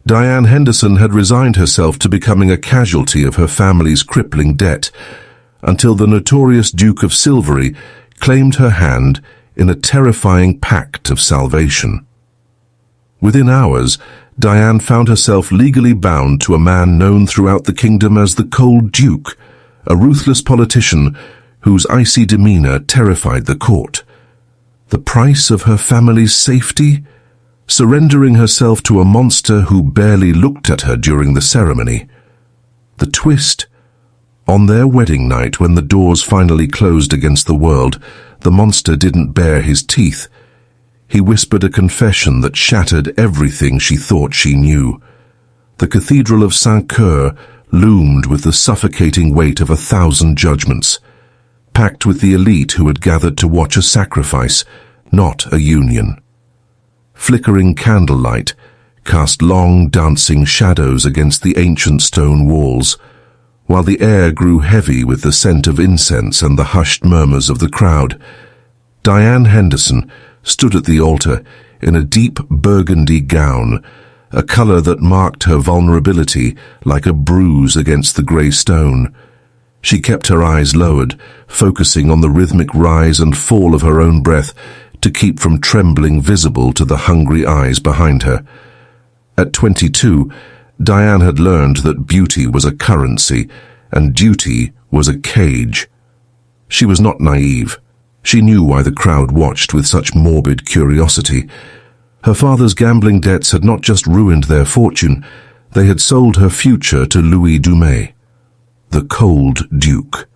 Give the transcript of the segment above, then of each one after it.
Diane Henderson had resigned herself to becoming a casualty of her family's crippling debt, until the notorious Duke of Silvery claimed her hand in a terrifying pact of salvation. Within hours, Diane found herself legally bound to a man known throughout the kingdom as the Cold Duke, a ruthless politician whose icy demeanor terrified the court. The price of her family's safety? Surrendering herself to a monster who barely looked at her during the ceremony. The twist? On their wedding night, when the doors finally closed against the world, the monster didn't bare his teeth. He whispered a confession that shattered everything she thought she knew. The Cathedral of Saint-Cœur loomed with the suffocating weight of 1,000 judgments, packed with the elite who had gathered to watch a sacrifice, not a union. Flickering candlelight cast long dancing shadows against the ancient stone walls, while the air grew heavy with the scent of incense and the hushed murmurs of the crowd. Diane Henderson stood at the altar in a deep burgundy gown, a color that marked her vulnerability like a bruise against the grey stone. She kept her eyes lowered, focusing on the rhythmic rise and fall of her own breath to keep from trembling visible to the hungry eyes behind her. At 22, Diane had learned that beauty was a currency and duty was a cage. She was not naive. She knew why the crowd watched with such morbid curiosity. Her father's gambling debts had not just ruined their fortune, they had sold her future to Louis Dumais, the Cold Duke.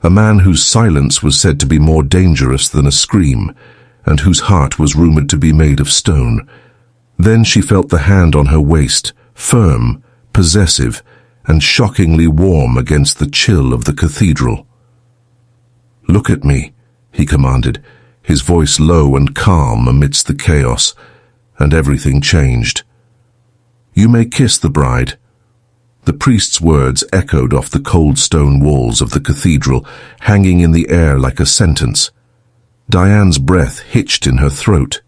A man whose silence was said to be more dangerous than a scream, and whose heart was rumored to be made of stone. Then she felt the hand on her waist, firm, possessive, and shockingly warm against the chill of the cathedral. "Look at me," he commanded, his voice low and calm amidst the chaos, and everything changed. "You may kiss the bride." The priest's words echoed off the cold stone walls of the cathedral, hanging in the air like a sentence. Diane's breath hitched in her throat.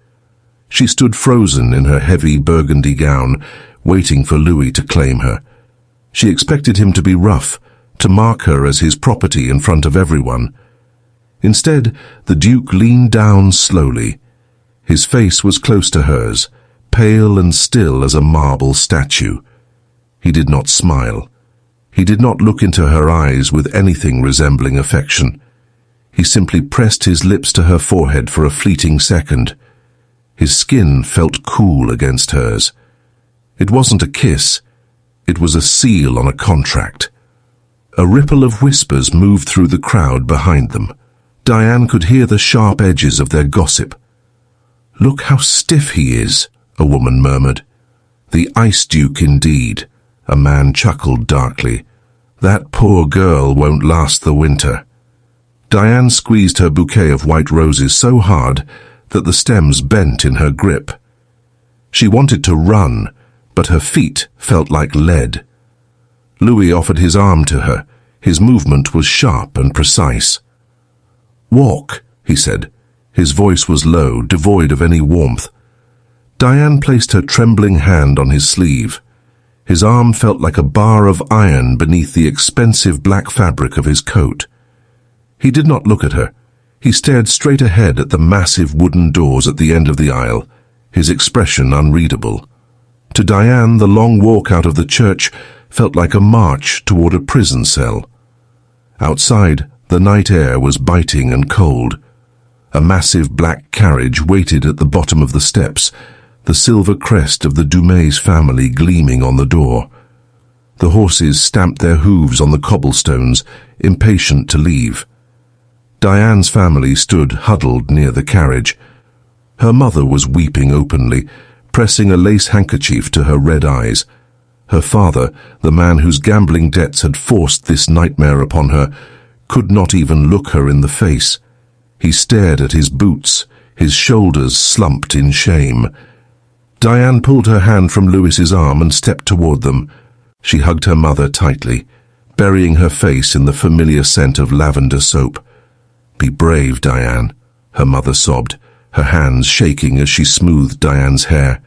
She stood frozen in her heavy burgundy gown, waiting for Louis to claim her. She expected him to be rough, to mark her as his property in front of everyone. Instead, the Duke leaned down slowly. His face was close to hers, pale and still as a marble statue. He did not smile. He did not look into her eyes with anything resembling affection. He simply pressed his lips to her forehead for a fleeting second. His skin felt cool against hers. It wasn't a kiss. It was a seal on a contract. A ripple of whispers moved through the crowd behind them. Diane could hear the sharp edges of their gossip. "Look how stiff he is," a woman murmured. "The Ice Duke indeed," a man chuckled darkly. "That poor girl won't last the winter." Diane squeezed her bouquet of white roses so hard that the stems bent in her grip. She wanted to run, but her feet felt like lead. Louis offered his arm to her. His movement was sharp and precise. "Walk," he said. His voice was low, devoid of any warmth. Diane placed her trembling hand on his sleeve. His arm felt like a bar of iron beneath the expensive black fabric of his coat. He did not look at her. He stared straight ahead at the massive wooden doors at the end of the aisle, his expression unreadable. To Diane, the long walk out of the church felt like a march toward a prison cell. Outside, the night air was biting and cold. A massive black carriage waited at the bottom of the steps, the silver crest of the Dumais family gleaming on the door. The horses stamped their hooves on the cobblestones, impatient to leave. Diane's family stood huddled near the carriage. Her mother was weeping openly, pressing a lace handkerchief to her red eyes. Her father, the man whose gambling debts had forced this nightmare upon her, could not even look her in the face. He stared at his boots, his shoulders slumped in shame. Diane pulled her hand from Louis's arm and stepped toward them. She hugged her mother tightly, burying her face in the familiar scent of lavender soap. "Be brave, Diane," her mother sobbed, her hands shaking as she smoothed Diane's hair.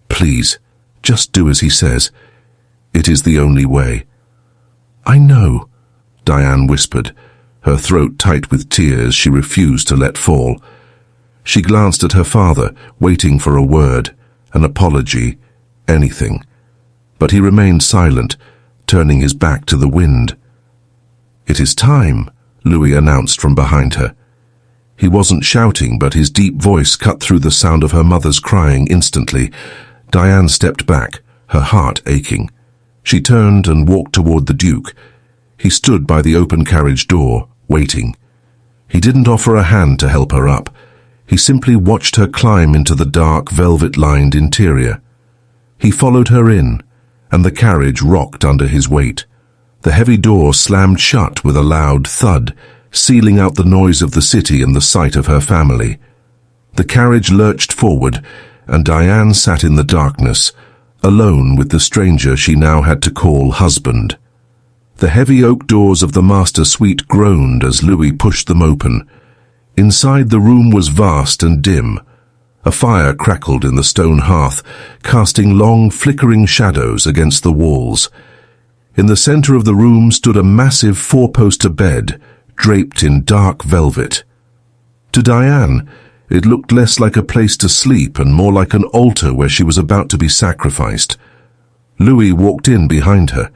"Please, Just do as he says. It is the only way." "I know," Diane whispered, her throat tight with tears she refused to let fall. She glanced at her father, waiting for a word, an apology, anything. But he remained silent, turning his back to the wind. "It is time," Louis announced from behind her. He wasn't shouting, but his deep voice cut through the sound of her mother's crying instantly. Diane stepped back, her heart aching. She turned and walked toward the Duke. He stood by the open carriage door, waiting. He didn't offer a hand to help her up. He simply watched her climb into the dark, velvet-lined interior. He followed her in, and the carriage rocked under his weight. The heavy door slammed shut with a loud thud, sealing out the noise of the city and the sight of her family. The carriage lurched forward, and Diane sat in the darkness, alone with the stranger she now had to call husband. The heavy oak doors of the master suite groaned as Louis pushed them open. Inside the room was vast and dim. A fire crackled in the stone hearth, casting long, flickering shadows against the walls. In the center of the room stood a massive four-poster bed, draped in dark velvet. To Diane, it looked less like a place to sleep and more like an altar where she was about to be sacrificed. Louis walked in behind her.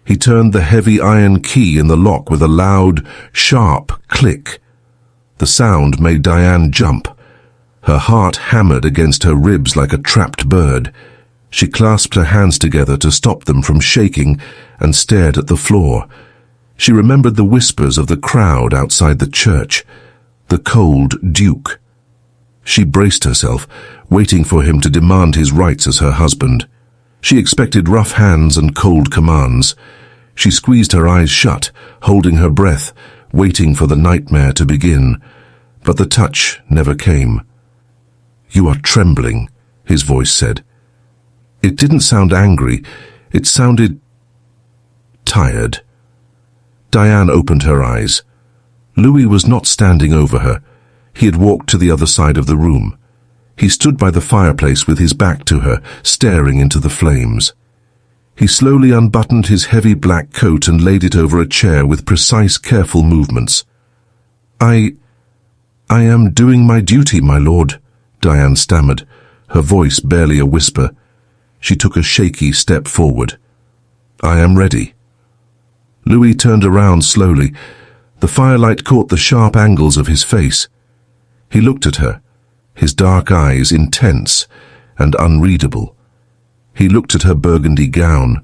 He turned the heavy iron key in the lock with a loud, sharp click. The sound made Diane jump. Her heart hammered against her ribs like a trapped bird. She clasped her hands together to stop them from shaking and stared at the floor. She remembered the whispers of the crowd outside the church, the cold Duke. She braced herself, waiting for him to demand his rights as her husband. She expected rough hands and cold commands. She squeezed her eyes shut, holding her breath, waiting for the nightmare to begin. But the touch never came. "You are trembling," his voice said. It didn't sound angry. It sounded tired. Diane opened her eyes. Louis was not standing over her. He had walked to the other side of the room. He stood by the fireplace with his back to her, staring into the flames. He slowly unbuttoned his heavy black coat and laid it over a chair with precise, careful movements. I am doing my duty, my lord," Diane stammered, her voice barely a whisper. She took a shaky step forward. "I am ready." Louis turned around slowly. The firelight caught the sharp angles of his face. He looked at her, his dark eyes intense and unreadable. He looked at her burgundy gown,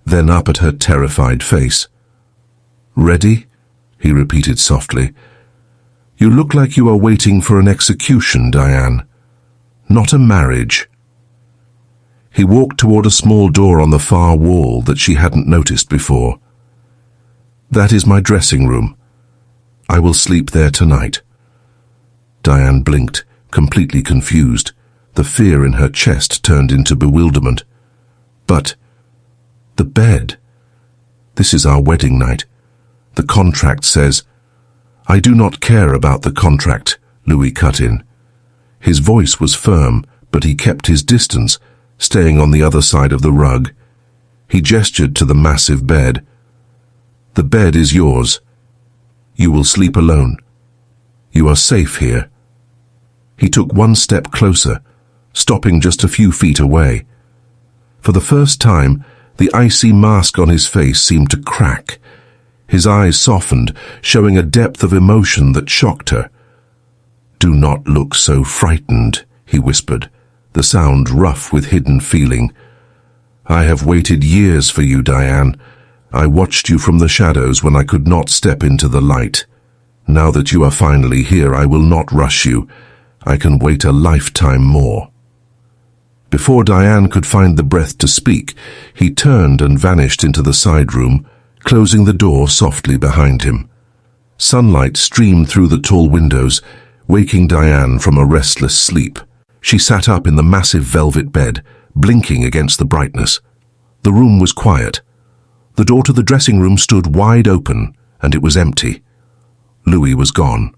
then up at her terrified face. "Ready?" he repeated softly. "You look like you are waiting for an execution, Diane, not a marriage." He walked toward a small door on the far wall that she hadn't noticed before. "That is my dressing room. I will sleep there tonight." Diane blinked, completely confused. The fear in her chest turned into bewilderment. "But the bed. This is our wedding night. The contract says—" "I do not care about the contract," Louis cut in. His voice was firm, but he kept his distance, staying on the other side of the rug. He gestured to the massive bed. "The bed is yours. You will sleep alone. You are safe here." He took one step closer, stopping just a few feet away. For the first time, the icy mask on his face seemed to crack. His eyes softened, showing a depth of emotion that shocked her. "Do not look so frightened," he whispered, the sound rough with hidden feeling. "I have waited years for you, Diane. I watched you from the shadows when I could not step into the light. Now that you are finally here, I will not rush you. I can wait a lifetime more." Before Diane could find the breath to speak, he turned and vanished into the side room, closing the door softly behind him. Sunlight streamed through the tall windows, waking Diane from a restless sleep. She sat up in the massive velvet bed, blinking against the brightness. The room was quiet. The door to the dressing room stood wide open, and it was empty. Louis was gone.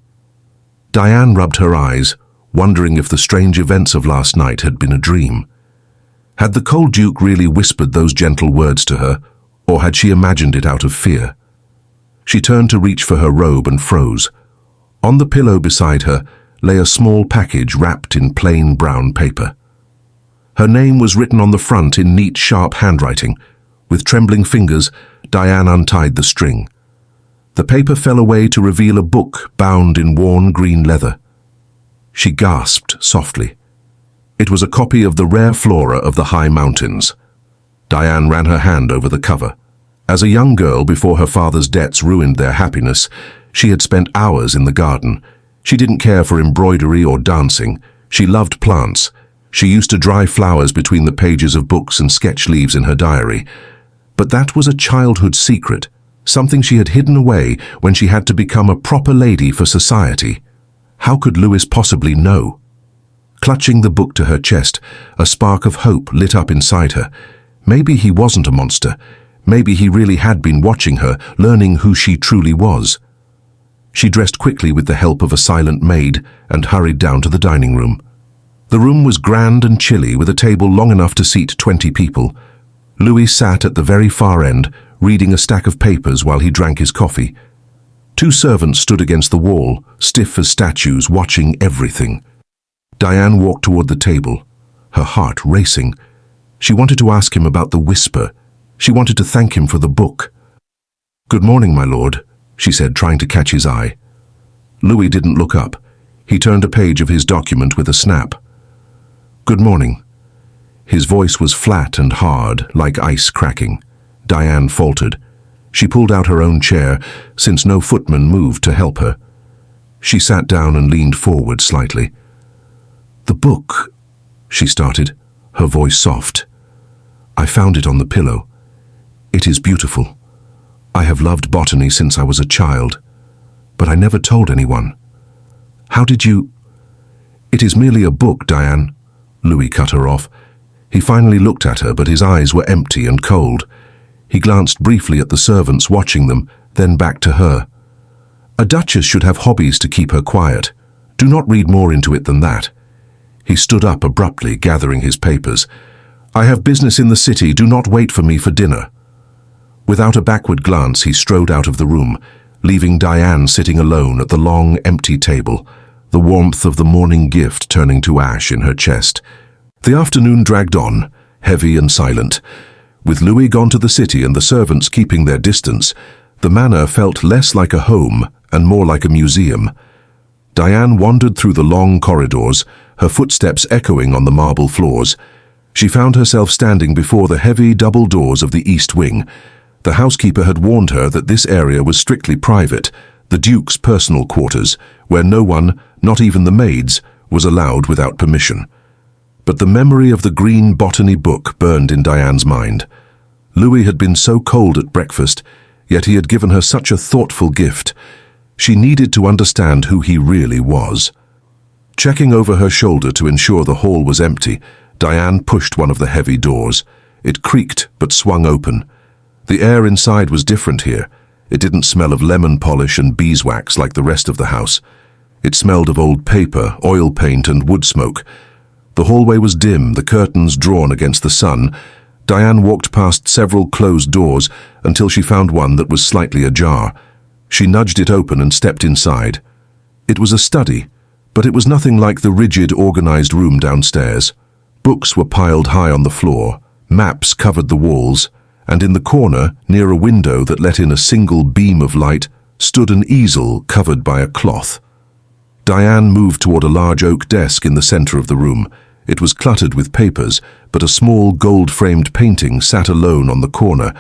Diane rubbed her eyes, wondering if the strange events of last night had been a dream. Had the cold Duke really whispered those gentle words to her, or had she imagined it out of fear? She turned to reach for her robe and froze. On the pillow beside her lay a small package wrapped in plain brown paper. Her name was written on the front in neat, sharp handwriting. With trembling fingers, Diane untied the string. The paper fell away to reveal a book bound in worn green leather. She gasped softly. It was a copy of the rare flora of the high mountains. Diane ran her hand over the cover. As a young girl, before her father's debts ruined their happiness, she had spent hours in the garden. She didn't care for embroidery or dancing. She loved plants. She used to dry flowers between the pages of books and sketch leaves in her diary. But that was a childhood secret, something she had hidden away when she had to become a proper lady for society. How could Louis possibly know? Clutching the book to her chest, a spark of hope lit up inside her. Maybe he wasn't a monster. Maybe he really had been watching her, learning who she truly was. She dressed quickly with the help of a silent maid and hurried down to the dining room. The room was grand and chilly, with a table long enough to seat 20 people. Louis sat at the very far end, reading a stack of papers while he drank his coffee. 2 servants stood against the wall, stiff as statues, watching everything. Diane walked toward the table, her heart racing. She wanted to ask him about the whisper. She wanted to thank him for the book. "Good morning, my lord," she said, trying to catch his eye. Louis didn't look up. He turned a page of his document with a snap. "Good morning." His voice was flat and hard, like ice cracking. Diane faltered. She pulled out her own chair, since no footman moved to help her. She sat down and leaned forward slightly. "The book," she started, her voice soft. "I found it on the pillow. It is beautiful. I have loved botany since I was a child, but I never told anyone. How did you—" "It is merely a book, Diane," Louis cut her off. He finally looked at her, but his eyes were empty and cold. He glanced briefly at the servants watching them, then back to her. "A duchess should have hobbies to keep her quiet. Do not read more into it than that." He stood up abruptly, gathering his papers. "I have business in the city. Do not wait for me for dinner." Without a backward glance, he strode out of the room, leaving Diane sitting alone at the long, empty table, the warmth of the morning gift turning to ash in her chest. The afternoon dragged on, heavy and silent. With Louis gone to the city and the servants keeping their distance, the manor felt less like a home and more like a museum. Diane wandered through the long corridors, her footsteps echoing on the marble floors. She found herself standing before the heavy double doors of the east wing. The housekeeper had warned her that this area was strictly private, the Duke's personal quarters, where no one, not even the maids, was allowed without permission. But the memory of the green botany book burned in Diane's mind. Louis had been so cold at breakfast, yet he had given her such a thoughtful gift. She needed to understand who he really was. Checking over her shoulder to ensure the hall was empty, Diane pushed one of the heavy doors. It creaked but swung open. The air inside was different here. It didn't smell of lemon polish and beeswax like the rest of the house. It smelled of old paper, oil paint, and wood smoke. The hallway was dim, the curtains drawn against the sun. Diane walked past several closed doors until she found one that was slightly ajar. She nudged it open and stepped inside. It was a study, but it was nothing like the rigid, organized room downstairs. Books were piled high on the floor, maps covered the walls, and in the corner, near a window that let in a single beam of light, stood an easel covered by a cloth. Diane moved toward a large oak desk in the center of the room. It was cluttered with papers, but a small gold-framed painting sat alone on the corner,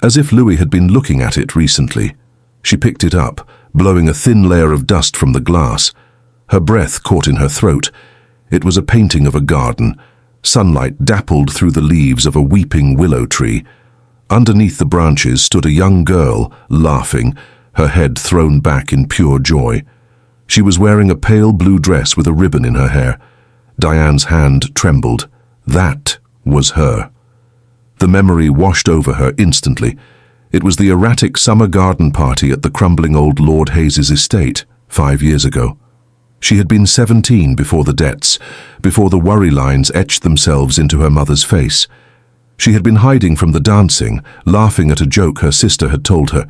as if Louis had been looking at it recently. She picked it up, blowing a thin layer of dust from the glass. Her breath caught in her throat. It was a painting of a garden. Sunlight dappled through the leaves of a weeping willow tree. Underneath the branches stood a young girl, laughing, her head thrown back in pure joy. She was wearing a pale blue dress with a ribbon in her hair. Diane's hand trembled. That was her. The memory washed over her instantly. It was the erratic summer garden party at the crumbling old Lord Hayes's estate 5 years ago. She had been 17 before the debts, before the worry lines etched themselves into her mother's face. She had been hiding from the dancing, laughing at a joke her sister had told her.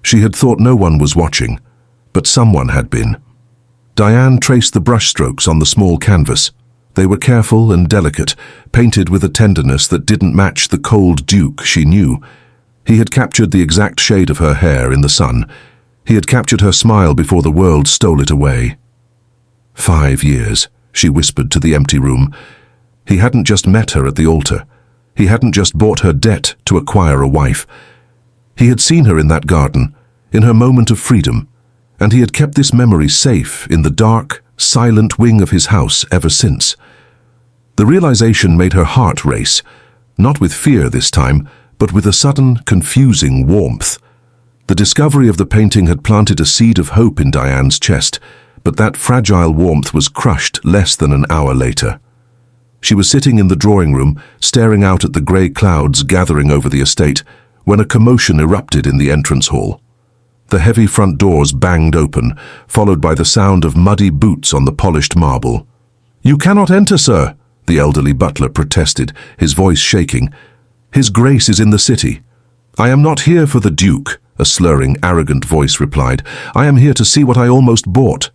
She had thought no one was watching, but someone had been. Diane traced the brushstrokes on the small canvas. They were careful and delicate, painted with a tenderness that didn't match the cold duke she knew. He had captured the exact shade of her hair in the sun. He had captured her smile before the world stole it away. 5 years, she whispered to the empty room. He hadn't just met her at the altar. He hadn't just bought her debt to acquire a wife. He had seen her in that garden, in her moment of freedom, and he had kept this memory safe in the dark, silent wing of his house ever since. The realization made her heart race, not with fear this time, but with a sudden, confusing warmth. The discovery of the painting had planted a seed of hope in Diane's chest, but that fragile warmth was crushed less than an hour later. She was sitting in the drawing room, staring out at the grey clouds gathering over the estate, when a commotion erupted in the entrance hall. The heavy front doors banged open, followed by the sound of muddy boots on the polished marble. "You cannot enter, sir," the elderly butler protested, his voice shaking. "His Grace is in the city." "I am not here for the Duke," a slurring, arrogant voice replied. "I am here to see what I almost bought."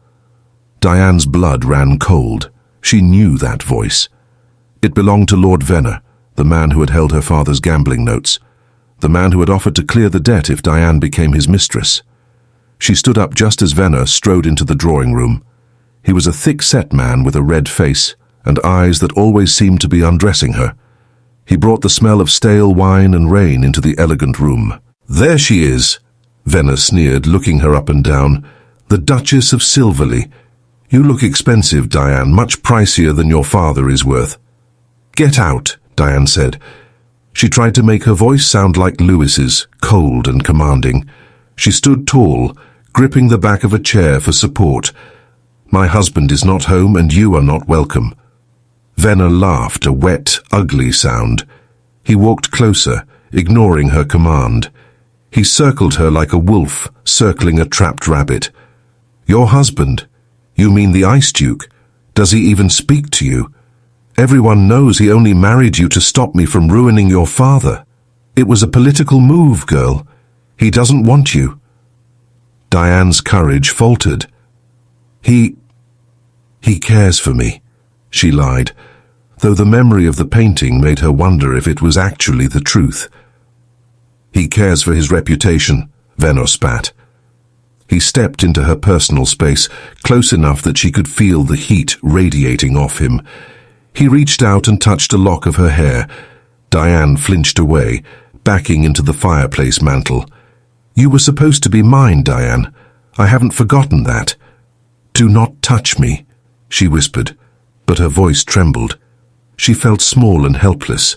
Diane's blood ran cold. She knew that voice. It belonged to Lord Venner, the man who had held her father's gambling notes, the man who had offered to clear the debt if Diane became his mistress. She stood up just as Venner strode into the drawing room. He was a thick-set man with a red face and eyes that always seemed to be undressing her. He brought the smell of stale wine and rain into the elegant room. "There she is," Venner sneered, looking her up and down. "The Duchess of Silverley. You look expensive, Diane, much pricier than your father is worth." "Get out," Diane said. She tried to make her voice sound like Lewis's, cold and commanding. She stood tall, gripping the back of a chair for support. "My husband is not home and you are not welcome." Venner laughed, a wet, ugly sound. He walked closer, ignoring her command. He circled her like a wolf, circling a trapped rabbit. "Your husband? You mean the Ice Duke? Does he even speak to you? Everyone knows he only married you to stop me from ruining your father. It was a political move, girl. He doesn't want you." Diane's courage faltered. He cares for me," she lied, though the memory of the painting made her wonder if it was actually the truth. "He cares for his reputation," Venner spat. He stepped into her personal space, close enough that she could feel the heat radiating off him. He reached out and touched a lock of her hair. Diane flinched away, backing into the fireplace mantel. "You were supposed to be mine, Diane. I haven't forgotten that." "Do not touch me," she whispered, but her voice trembled. She felt small and helpless.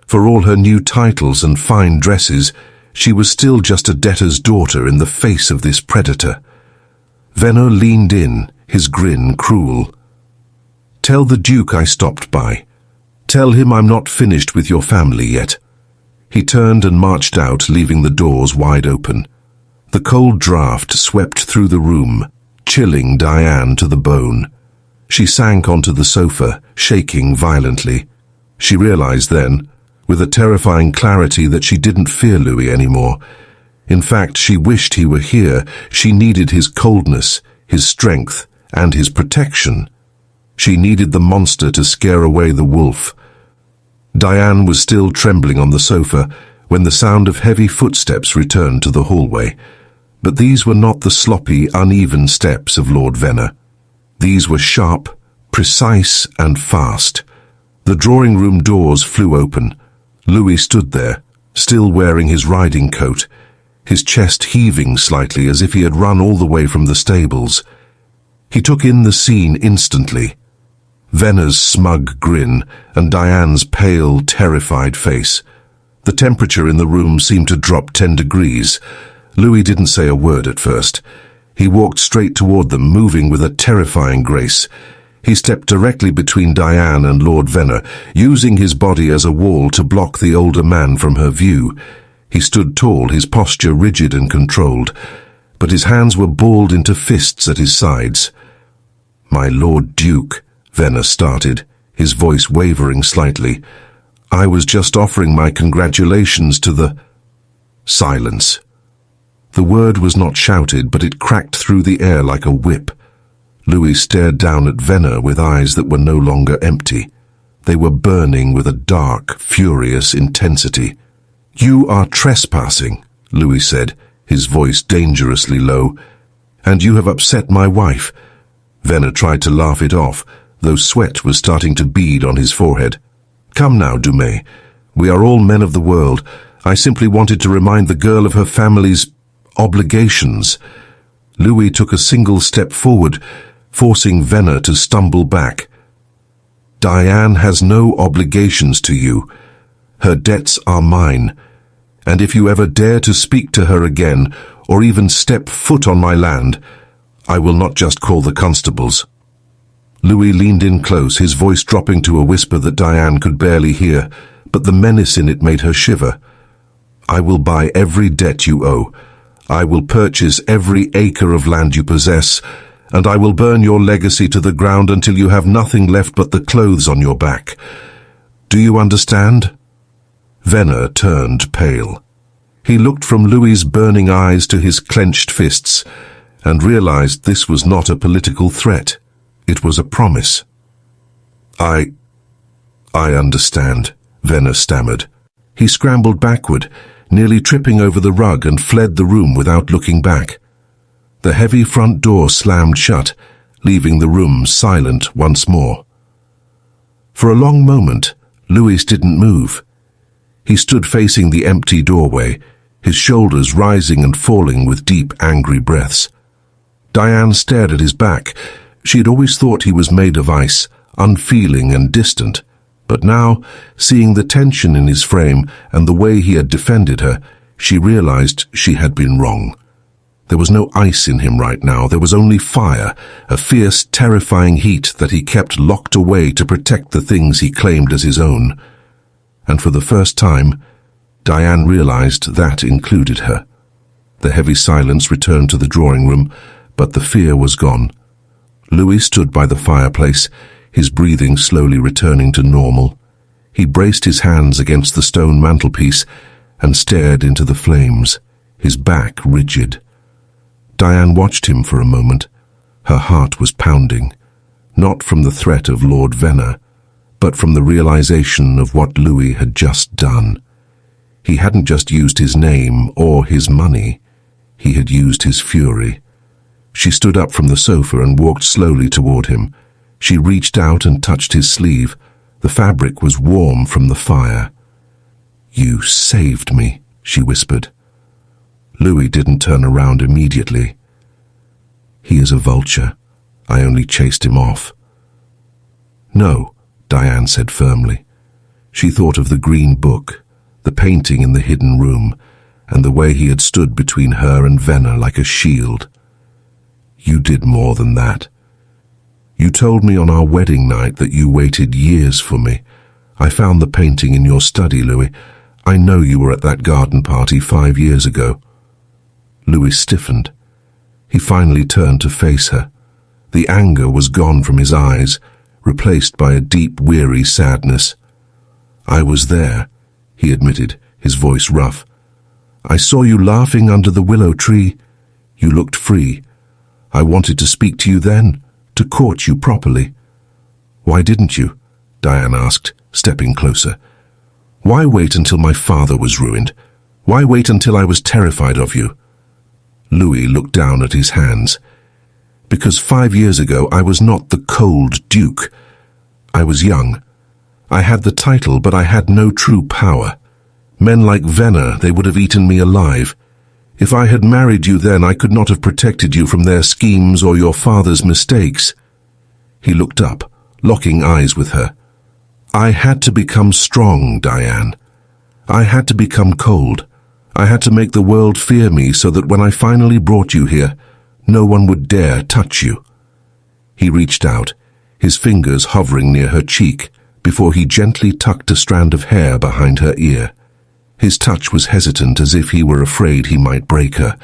For all her new titles and fine dresses, she was still just a debtor's daughter in the face of this predator. Venner leaned in, his grin cruel. "Tell the Duke I stopped by. Tell him I'm not finished with your family yet." He turned and marched out, leaving the doors wide open. The cold draft swept through the room, chilling Diane to the bone. She sank onto the sofa, shaking violently. She realized then, with a terrifying clarity, that she didn't fear Louis anymore. In fact, she wished he were here. She needed his coldness, his strength, and his protection. She needed the monster to scare away the wolf. Diane was still trembling on the sofa when the sound of heavy footsteps returned to the hallway. But these were not the sloppy, uneven steps of Lord Venner. These were sharp, precise, and fast. The drawing room doors flew open. Louis stood there, still wearing his riding coat, his chest heaving slightly as if he had run all the way from the stables. He took in the scene instantly. Venner's smug grin and Diane's pale, terrified face. The temperature in the room seemed to drop 10 degrees. Louis didn't say a word at first. He walked straight toward them, moving with a terrifying grace. He stepped directly between Diane and Lord Venner, using his body as a wall to block the older man from her view. He stood tall, his posture rigid and controlled, but his hands were balled into fists at his sides. My Lord Duke, Venner started, his voice wavering slightly. I was just offering my congratulations to the... Silence. The word was not shouted, but it cracked through the air like a whip. Louis stared down at Venner with eyes that were no longer empty. They were burning with a dark, furious intensity. You are trespassing, Louis said, his voice dangerously low. And you have upset my wife. Venner tried to laugh it off, though sweat was starting to bead on his forehead. Come now, Dumais. We are all men of the world. I simply wanted to remind the girl of her family's obligations. Louis took a single step forward, forcing Venner to stumble back. Diane has no obligations to you. Her debts are mine. And if you ever dare to speak to her again, or even step foot on my land, I will not just call the constables. Louis leaned in close, his voice dropping to a whisper that Diane could barely hear, but the menace in it made her shiver. I will buy every debt you owe. I will purchase every acre of land you possess, and I will burn your legacy to the ground until you have nothing left but the clothes on your back. Do you understand? Venner turned pale. He looked from Louis's burning eyes to his clenched fists, and realized this was not a political threat. It was a promise. I understand, Venner stammered. He scrambled backward, nearly tripping over the rug, and fled the room without looking back. The heavy front door slammed shut, leaving the room silent once more. For a long moment, Louis didn't move. He stood facing the empty doorway, his shoulders rising and falling with deep, angry breaths. Diane stared at his back. She had always thought he was made of ice, unfeeling and distant. But now, seeing the tension in his frame and the way he had defended her, she realized she had been wrong. There was no ice in him right now. There was only fire, a fierce, terrifying heat that he kept locked away to protect the things he claimed as his own. And for the first time, Diane realized that included her. The heavy silence returned to the drawing room, but the fear was gone. Louis stood by the fireplace, his breathing slowly returning to normal. He braced his hands against the stone mantelpiece and stared into the flames, his back rigid. Diane watched him for a moment. Her heart was pounding, not from the threat of Lord Venner, but from the realization of what Louis had just done. He hadn't just used his name or his money. He had used his fury. She stood up from the sofa and walked slowly toward him. She reached out and touched his sleeve. The fabric was warm from the fire. You saved me, she whispered. Louis didn't turn around immediately. He is a vulture. I only chased him off. No, Diane said firmly. She thought of the green book, the painting in the hidden room, and the way he had stood between her and Venner like a shield. You did more than that. You told me on our wedding night that you waited years for me. I found the painting in your study, Louis. I know you were at that garden party 5 years ago. Louis stiffened. He finally turned to face her. The anger was gone from his eyes, replaced by a deep, weary sadness. I was there, he admitted, his voice rough. I saw you laughing under the willow tree. You looked free. I wanted to speak to you then, to court you properly. Why didn't you? Diane asked, stepping closer. Why wait until my father was ruined? Why wait until I was terrified of you? Louis looked down at his hands. Because 5 years ago I was not the cold duke. I was young. I had the title, but I had no true power. Men like Venner, they would have eaten me alive. If I had married you then, I could not have protected you from their schemes or your father's mistakes. He looked up, locking eyes with her. I had to become strong, Diane. I had to become cold. I had to make the world fear me so that when I finally brought you here, no one would dare touch you. He reached out, his fingers hovering near her cheek, before he gently tucked a strand of hair behind her ear. His touch was hesitant, as if he were afraid he might break her.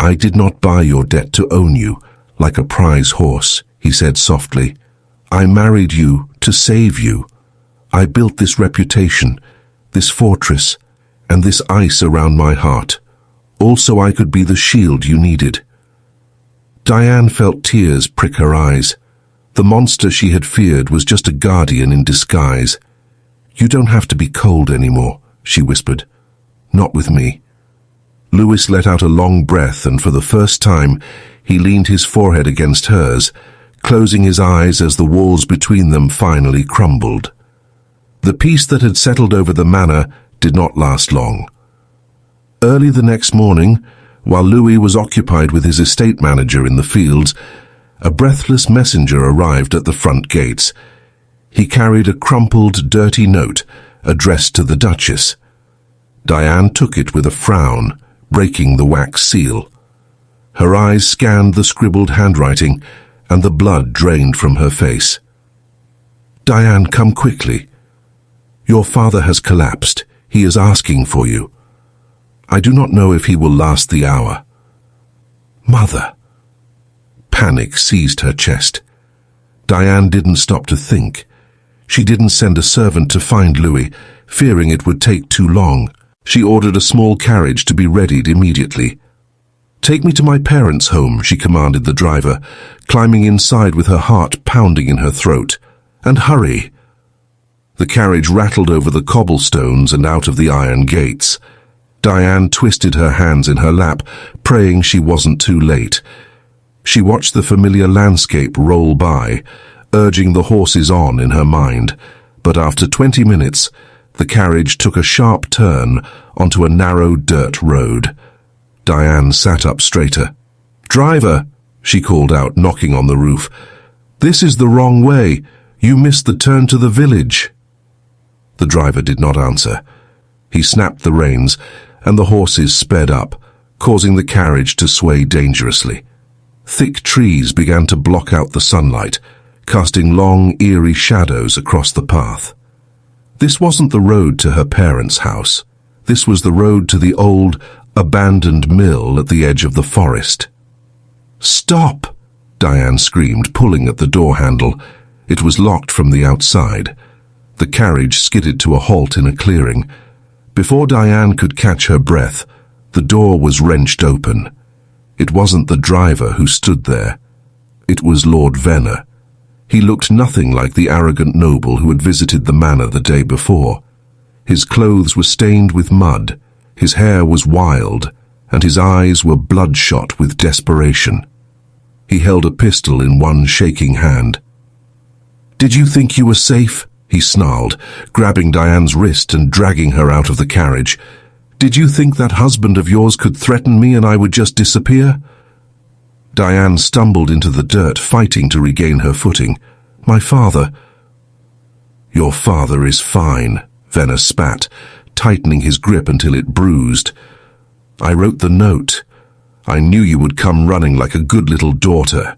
I did not buy your debt to own you, like a prize horse, he said softly. "I married you to save you. I built this reputation, this fortress, and this ice around my heart, all so I could be the shield you needed." Diane felt tears prick her eyes. The monster she had feared was just a guardian in disguise. "You don't have to be cold anymore," she whispered. "Not with me." Louis let out a long breath, and for the first time he leaned his forehead against hers, closing his eyes as the walls between them finally crumbled. The peace that had settled over the manor did not last long. Early the next morning, while Louis was occupied with his estate manager in the fields, a breathless messenger arrived at the front gates. He carried a crumpled, dirty note addressed to the Duchess. Diane took it with a frown, breaking the wax seal. Her eyes scanned the scribbled handwriting, and the blood drained from her face. "Diane, come quickly. Your father has collapsed. He is asking for you. I do not know if he will last the hour." "Mother!" Panic seized her chest. Diane didn't stop to think. She didn't send a servant to find Louis, fearing it would take too long. She ordered a small carriage to be readied immediately. "Take me to my parents' home," she commanded the driver, climbing inside with her heart pounding in her throat. "And hurry." The carriage rattled over the cobblestones and out of the iron gates. Diane twisted her hands in her lap, praying she wasn't too late. She watched the familiar landscape roll by, urging the horses on in her mind. But after 20 minutes, the carriage took a sharp turn onto a narrow dirt road. Diane sat up straighter. "Driver," she called out, knocking on the roof. "This is the wrong way. You missed the turn to the village." The driver did not answer. He snapped the reins, and the horses sped up, causing the carriage to sway dangerously. Thick trees began to block out the sunlight, casting long, eerie shadows across the path. This wasn't the road to her parents' house. This was the road to the old, abandoned mill at the edge of the forest. "Stop!" Diane screamed, pulling at the door handle. It was locked from the outside. The carriage skidded to a halt in a clearing. Before Diane could catch her breath, the door was wrenched open. It wasn't the driver who stood there. It was Lord Venner. He looked nothing like the arrogant noble who had visited the manor the day before. His clothes were stained with mud, his hair was wild, and his eyes were bloodshot with desperation. He held a pistol in one shaking hand. "Did you think you were safe?" he snarled, grabbing Diane's wrist and dragging her out of the carriage. "Did you think that husband of yours could threaten me and I would just disappear?" Diane stumbled into the dirt, fighting to regain her footing. "My father—" "Your father is fine," Venner spat, tightening his grip until it bruised. "I wrote the note. I knew you would come running like a good little daughter."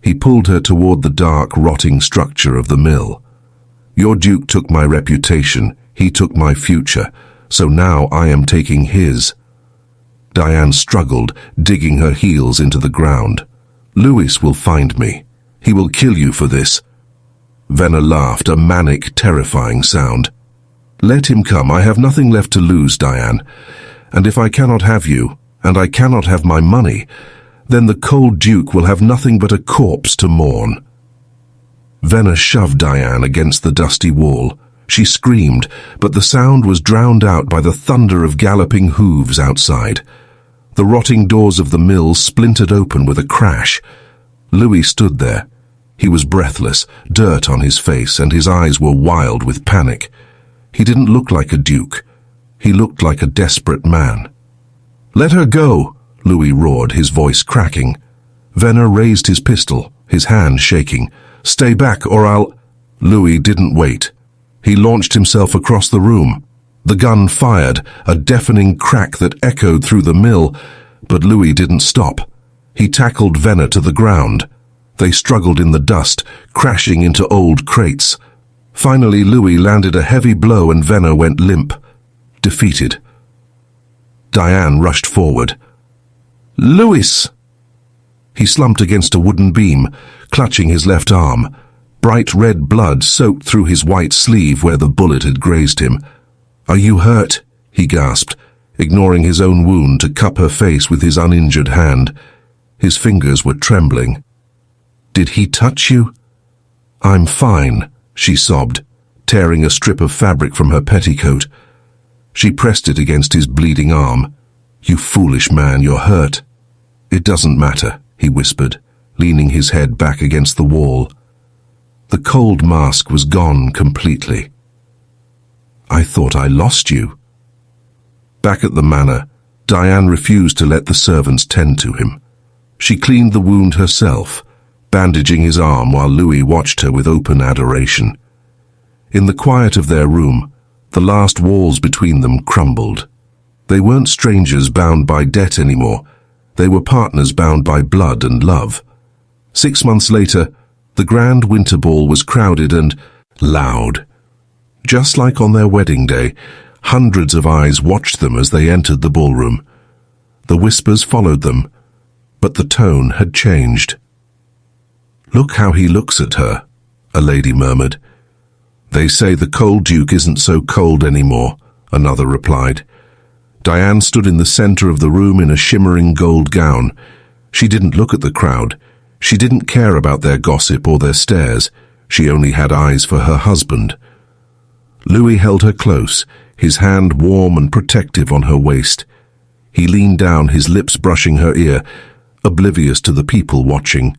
He pulled her toward the dark, rotting structure of the mill. "Your Duke took my reputation, he took my future, so now I am taking his." Diane struggled, digging her heels into the ground. "Louis will find me. He will kill you for this." Venner laughed, a manic, terrifying sound. "Let him come. I have nothing left to lose, Diane. And if I cannot have you, and I cannot have my money, then the cold Duke will have nothing but a corpse to mourn." Venner shoved Diane against the dusty wall. She screamed, but the sound was drowned out by the thunder of galloping hooves outside. The rotting doors of the mill splintered open with a crash. Louis stood there. He was breathless, dirt on his face, and his eyes were wild with panic. He didn't look like a duke. He looked like a desperate man. "Let her go!" Louis roared, his voice cracking. Venner raised his pistol, his hand shaking. "Stay back, or I'll—" Louis didn't wait. He launched himself across the room. The gun fired, a deafening crack that echoed through the mill, but Louis didn't stop. He tackled Venner to the ground. They struggled in the dust, crashing into old crates. Finally, Louis landed a heavy blow and Venner went limp, defeated. Diane rushed forward. "Louis!" He slumped against a wooden beam, clutching his left arm. Bright red blood soaked through his white sleeve where the bullet had grazed him. "Are you hurt?" he gasped, ignoring his own wound to cup her face with his uninjured hand. His fingers were trembling. "Did he touch you?" "I'm fine," she sobbed, tearing a strip of fabric from her petticoat. She pressed it against his bleeding arm. "You foolish man, you're hurt." "It doesn't matter," he whispered, leaning his head back against the wall. The cold mask was gone completely. "I thought I lost you." Back at the manor, Diane refused to let the servants tend to him. She cleaned the wound herself, bandaging his arm while Louis watched her with open adoration. In the quiet of their room, the last walls between them crumbled. They weren't strangers bound by debt anymore. They were partners bound by blood and love. 6 months later, the grand winter ball was crowded and loud. Just like on their wedding day, hundreds of eyes watched them as they entered the ballroom. The whispers followed them, but the tone had changed. "Look how he looks at her," a lady murmured. "They say the cold duke isn't so cold anymore," another replied. Diane stood in the center of the room in a shimmering gold gown. She didn't look at the crowd. She didn't care about their gossip or their stares. She only had eyes for her husband. Louis held her close, his hand warm and protective on her waist. He leaned down, his lips brushing her ear, oblivious to the people watching.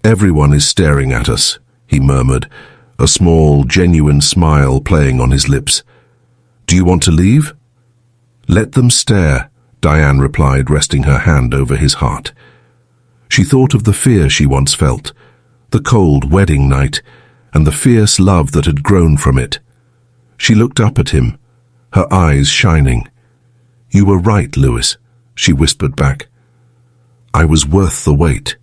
"Everyone is staring at us," he murmured, a small, genuine smile playing on his lips. "Do you want to leave?" "Let them stare," Diane replied, resting her hand over his heart. She thought of the fear she once felt, the cold wedding night, and the fierce love that had grown from it. She looked up at him, her eyes shining. "You were right, Louis," she whispered back. "I was worth the wait."